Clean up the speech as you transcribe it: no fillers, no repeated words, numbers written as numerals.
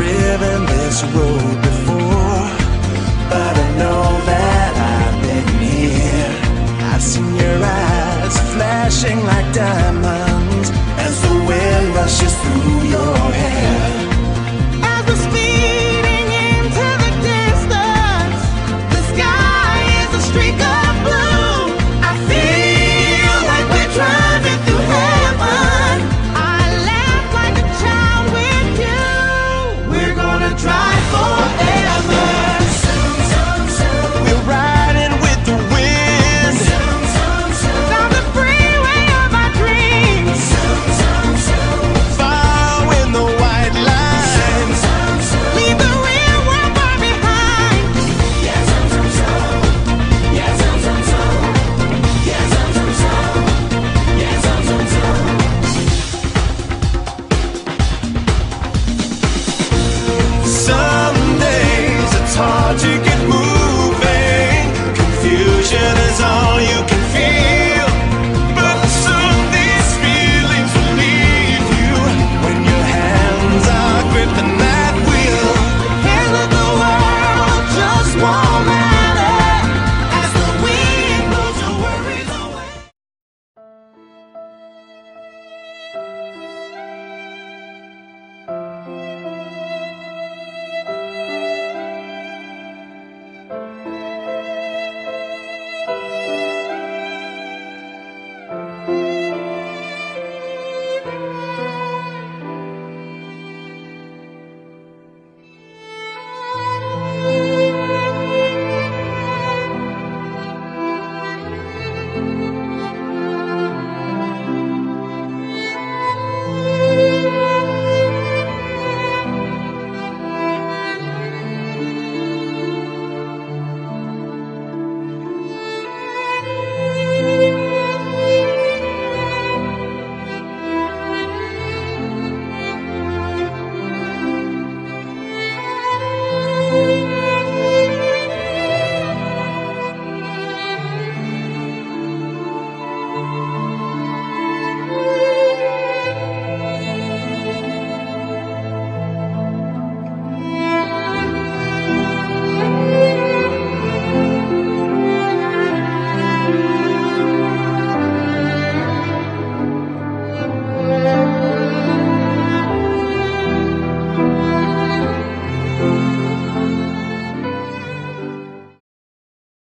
driven this road before, but I know that I've been here. I've seen your eyes flashing like diamonds as the wind rushes through your hair. As we're speeding into the distance, the sky is a streak of blue. I feel like we're driving through heaven. I laugh like a child with you. We're gonna drive forever. We're riding with the wind Down the freeway of our dreams. far in the white lines. Leave the real world far behind. Some days it's hard to